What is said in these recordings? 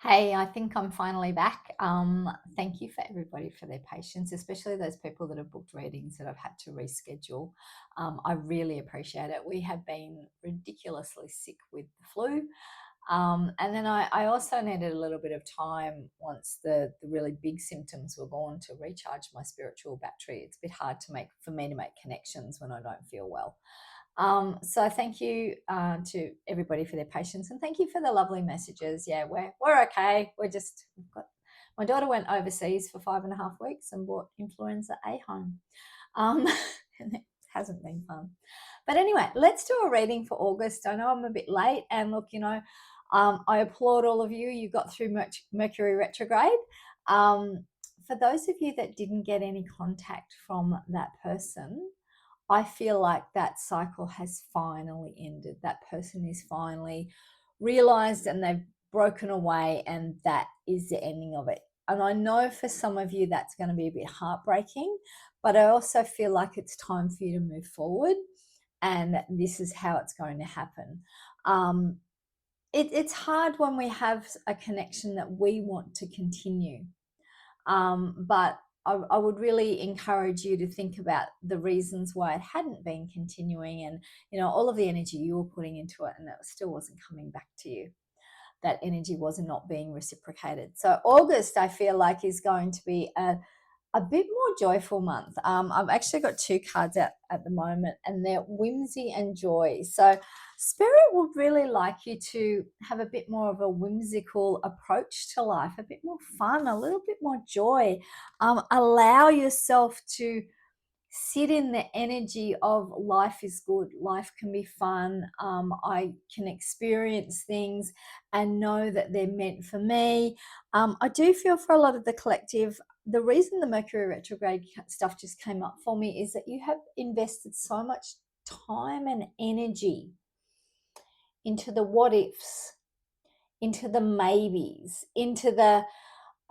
Hey, I think I'm finally back. Thank you for everybody for their patience, especially those people that have booked readings that I've had to reschedule. I really appreciate it. We have been ridiculously sick with the flu. And then I also needed a little bit of time once the really big symptoms were gone to recharge my spiritual battery. It's a bit hard for me to make connections when I don't feel well. So thank you to everybody for their patience, and thank you for the lovely messages. Yeah, we're okay. My daughter went overseas for 5.5 weeks and brought influenza A home. Um, and it hasn't been fun. But anyway, let's do a reading for August. I know I'm a bit late, and look, I applaud all of you. You got through Mercury retrograde. For those of you that didn't get any contact from that person, I feel like that cycle has finally ended. That person is finally realized and they've broken away, and that is the ending of it. And I know for some of you that's going to be a bit heartbreaking, but I also feel like it's time for you to move forward, and this is how it's going to happen. Um, it's hard when we have a connection that we want to continue, but I would really encourage you to think about the reasons why it hadn't been continuing, and all of the energy you were putting into it, and it still wasn't coming back to you. That energy was not being reciprocated. So August, I feel like, is going to be a bit more joyful month. I've actually got two cards out at the moment, and they're whimsy and joy. So Spirit would really like you to have a bit more of a whimsical approach to life, a bit more fun, a little bit more joy. Allow yourself to sit in the energy of life is good, life can be fun. I can experience things and know that they're meant for me. I do feel for a lot of the collective, the reason the Mercury retrograde stuff just came up for me is that you have invested so much time and energy into the what ifs, into the maybes, into the,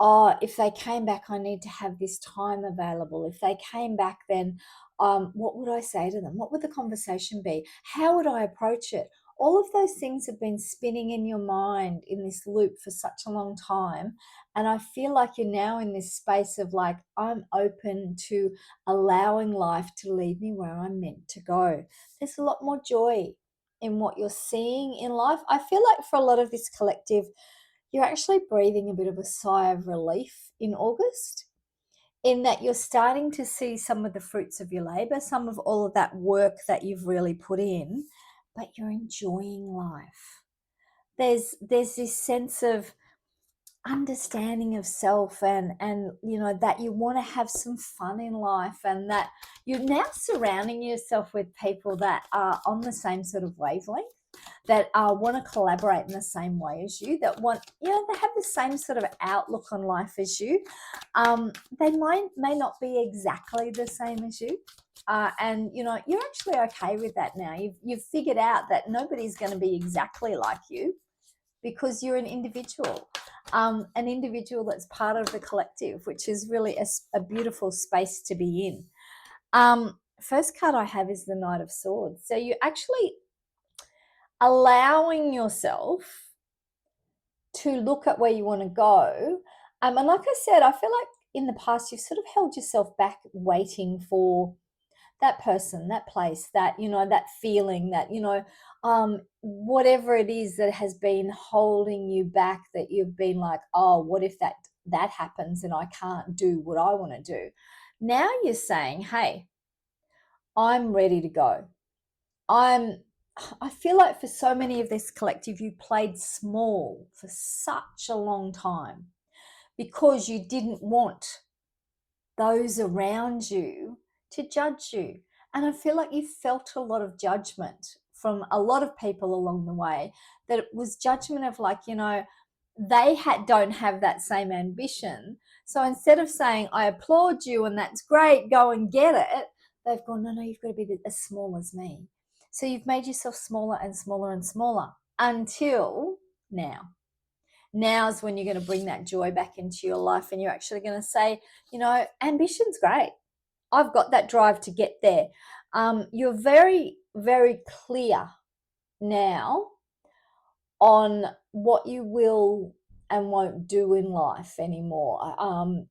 oh, if they came back, I need to have this time available. If they came back, then what would I say to them? What would the conversation be? How would I approach it? All of those things have been spinning in your mind in this loop for such a long time. And I feel like you're now in this space of like, I'm open to allowing life to lead me where I'm meant to go. There's a lot more joy in what you're seeing in life. I feel like for a lot of this collective, you're actually breathing a bit of a sigh of relief in August, in that you're starting to see some of the fruits of your labor, some of all of that work that you've really put in, but you're enjoying life. There's this sense of understanding of self, and that you want to have some fun in life, and that you're now surrounding yourself with people that are on the same sort of wavelength, that want to collaborate in the same way as you, that want, they have the same sort of outlook on life as you. They may not be exactly the same as you. And you're actually okay with that now. You've figured out that nobody's going to be exactly like you, because you're an individual that's part of the collective, which is really a beautiful space to be in. First card I have is the Knight of Swords. So you actually allowing yourself to look at where you want to go. And like I said, I feel like in the past you've sort of held yourself back waiting for that person, that place, that feeling, that, whatever it is that has been holding you back, that you've been like, oh, what if that happens and I can't do what I want to do. Now you're saying, hey, I'm ready to go. I feel like for so many of this collective, you played small for such a long time because you didn't want those around you to judge you. And I feel like you felt a lot of judgment from a lot of people along the way, that it was judgment of like, don't have that same ambition. So instead of saying, I applaud you and that's great, go and get it, they've gone, no, you've got to be as small as me. So you've made yourself smaller and smaller and smaller until now. Now's when you're going to bring that joy back into your life, and you're actually going to say, ambition's great. I've got that drive to get there. You're very, very clear now on what you will and won't do in life anymore.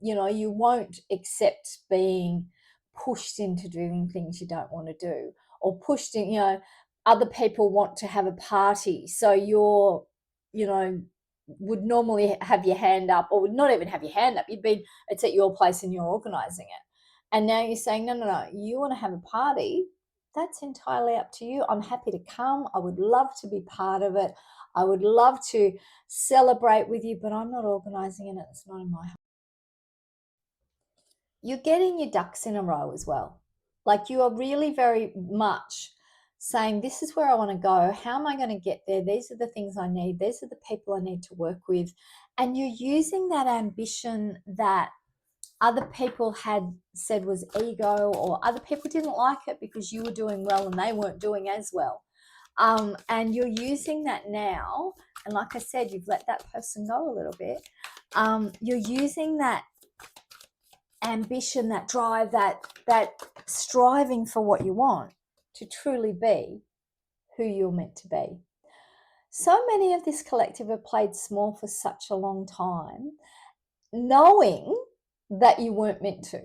You won't accept being pushed into doing things you don't want to do, or pushed in, other people want to have a party. So you know, would normally have your hand up, or would not even have your hand up. It's at your place and you're organizing it. And now you're saying, no, no, no, you want to have a party. That's entirely up to you. I'm happy to come. I would love to be part of it. I would love to celebrate with you, but I'm not organizing it. It's not in my home. You're getting your ducks in a row as well. Like, you are really very much saying, this is where I want to go. How am I going to get there? These are the things I need. These are the people I need to work with. And you're using that ambition that other people had said was ego, or other people didn't like it because you were doing well and they weren't doing as well. And you're using that now. And like I said, you've let that person go a little bit. You're using that ambition, that drive, that striving for what you want to truly be who you're meant to be. So many of this collective have played small for such a long time, knowing that you weren't meant to.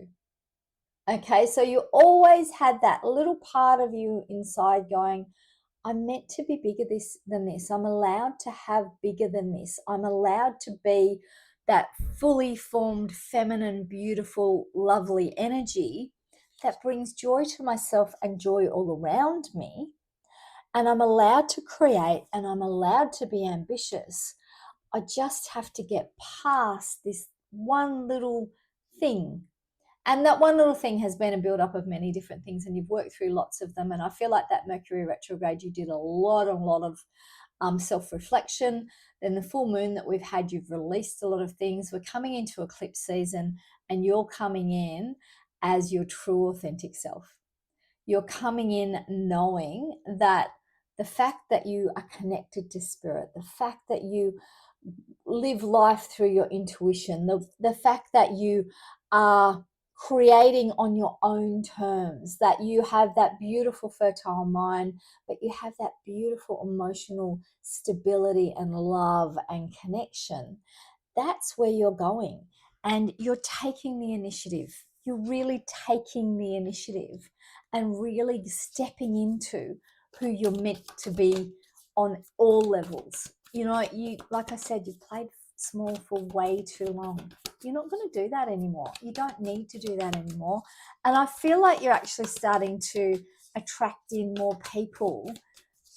Okay, so you always had that little part of you inside going, I'm meant to be bigger than this. I'm allowed to have bigger than this. I'm allowed to be that fully formed, feminine, beautiful, lovely energy that brings joy to myself and joy all around me. And I'm allowed to create, and I'm allowed to be ambitious. I just have to get past this one little thing. And that one little thing has been a build-up of many different things, and you've worked through lots of them. And I feel like that Mercury retrograde, you did a lot of self-reflection. Then the full moon that we've had, you've released a lot of things. We're coming into eclipse season, and you're coming in as your true, authentic self. You're coming in knowing that the fact that you are connected to spirit, the fact that you live life through your intuition, the fact that you are creating on your own terms, that you have that beautiful fertile mind, but you have that beautiful emotional stability and love and connection. That's where you're going, and you're taking the initiative. You're really taking the initiative and really stepping into who you're meant to be on all levels. You, like I said, you've played small for way too long. You're not going to do that anymore. You don't need to do that anymore. And I feel like you're actually starting to attract in more people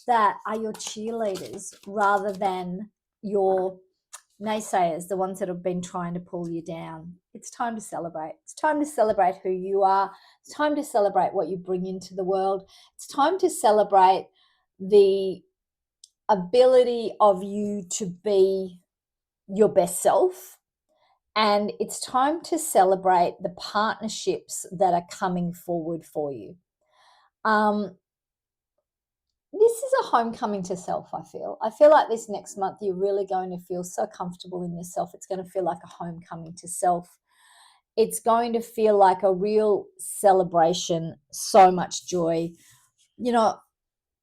that are your cheerleaders rather than your naysayers, the ones that have been trying to pull you down. It's time to celebrate. It's time to celebrate who you are. It's time to celebrate what you bring into the world. It's time to celebrate the ability of you to be your best self. And it's time to celebrate the partnerships that are coming forward for you. This is a homecoming to self, I feel. I feel like this next month you're really going to feel so comfortable in yourself. It's going to feel like a homecoming to self. It's going to feel like a real celebration, so much joy.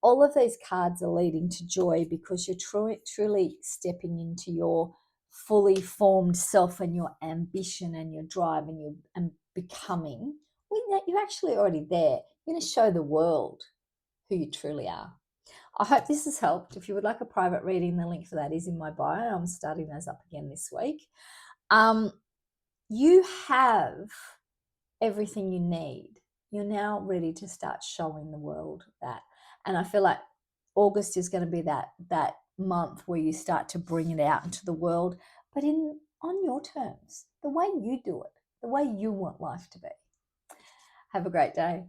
All of these cards are leading to joy because you're truly stepping into your fully formed self and your ambition and your drive and becoming. Well, you're actually already there. You're going to show the world who you truly are. I hope this has helped. If you would like a private reading, the link for that is in my bio. I'm starting those up again this week. You have everything you need. You're now ready to start showing the world that. And I feel like August is going to be that month where you start to bring it out into the world, but on your terms, the way you do it, the way you want life to be. Have a great day.